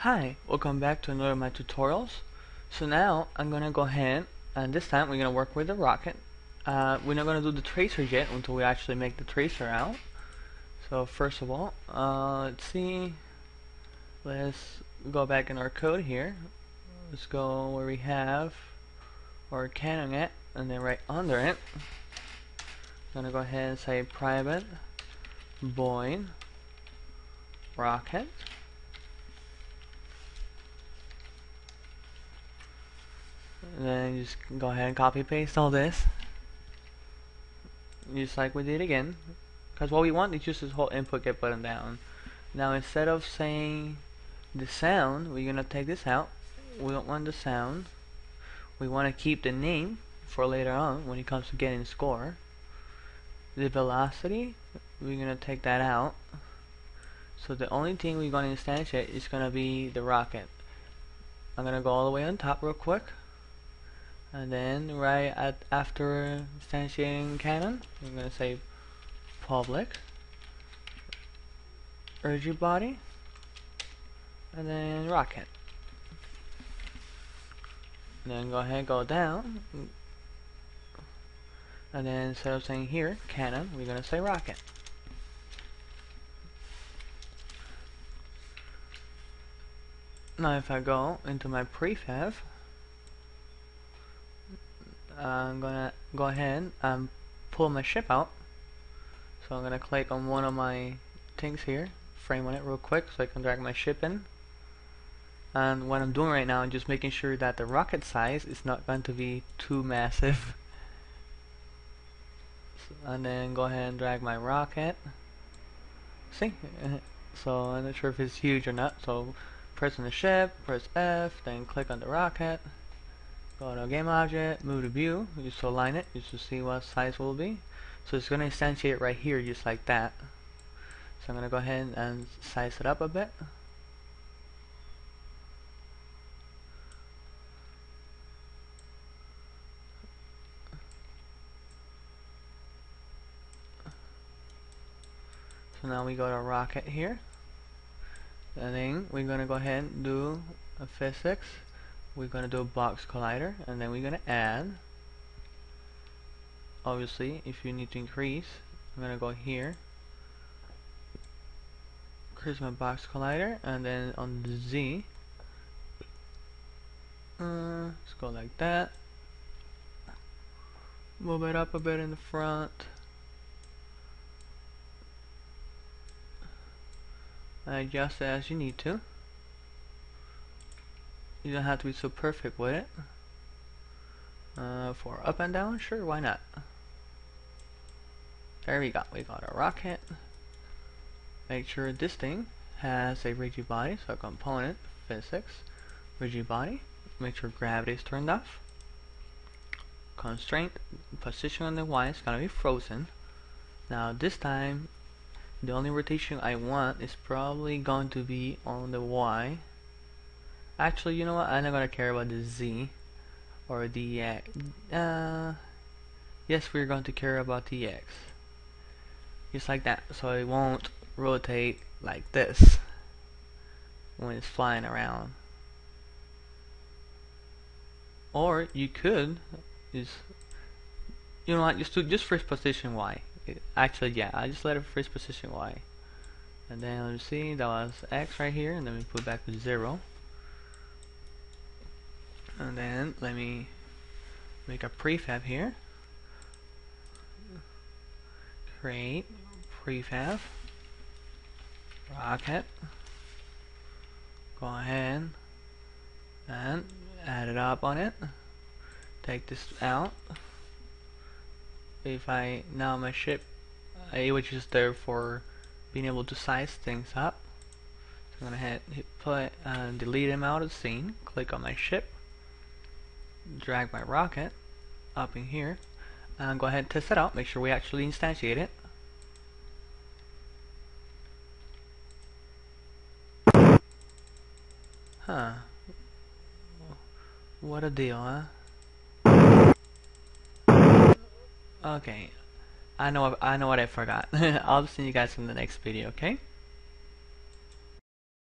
Hi, welcome back to another of my tutorials. So now I'm gonna go ahead and this time we're gonna work with the rocket. We're not gonna do the tracer yet until we actually make the tracer out. So first of all, let's see. Let's go back in our code here. Let's go where we have our cannon at, and then right under it, I'm gonna go ahead and say private void rocket. And then you just go ahead and copy paste all this, just like we did again, because what we want is just this whole input get button down. Now instead of saying the sound, we're gonna take this out. We don't want the sound. We want to keep the name for later on when it comes to getting score. The velocity, we're gonna take that out. So the only thing we're gonna instantiate is gonna be the rocket. I'm gonna go all the way on top real quick. And then after instantiating cannon, I'm going to say public urge body and then rocket. And then go ahead, go down, and then instead of saying here cannon, we're going to say rocket. Now if I go into my prefab, I'm gonna go ahead and pull my ship out. So I'm gonna click on one of my things here, frame on it real quick so I can drag my ship in. And what I'm doing right now is just making sure that the rocket size is not going to be too massive. And then go ahead and drag my rocket. See? So I'm not sure if it's huge or not. So press on the ship, press F, then click on the rocket. Go to game object, move to view, just to align it, just to see what size will be. So it's going to instantiate right here, just like that. So I'm going to go ahead and size it up a bit. So now we go to rocket here, and then we're going to go ahead and do a physics. We're going to do a box collider, and then we're going to add, obviously if you need to increase, I'm going to go here, increase my box collider, and then on the Z, let's go like that, move it up a bit in the front, adjust it as you need to. You don't have to be so perfect with it. For up and down, sure, why not? There we go. We got a rocket. Make sure this thing has a rigid body, so component, physics, rigid body. Make sure gravity is turned off. Constraint, position on the Y is gonna be frozen. Now this time, the only rotation I want is probably going to be on the Y. Actually, you know what? I'm not gonna care about the Z or the X. Yes, we're going to care about the X. Just like that, so it won't rotate like this when it's flying around. Or you could just, you know what? Just first position Y. Actually, yeah, I just let it first position Y, and then let's see, that was X right here, and then we put back to 0. And then let me make a prefab here. Create prefab rocket. Go ahead and add it up on it. Take this out. If I now my ship, which is there for being able to size things up. So I'm gonna hit play and delete him out of the scene. Click on my ship. Drag my rocket up in here and go ahead and test it out. Make sure we actually instantiate it. Huh. What a deal, huh? Okay. I know what I forgot. I'll see you guys in the next video, okay?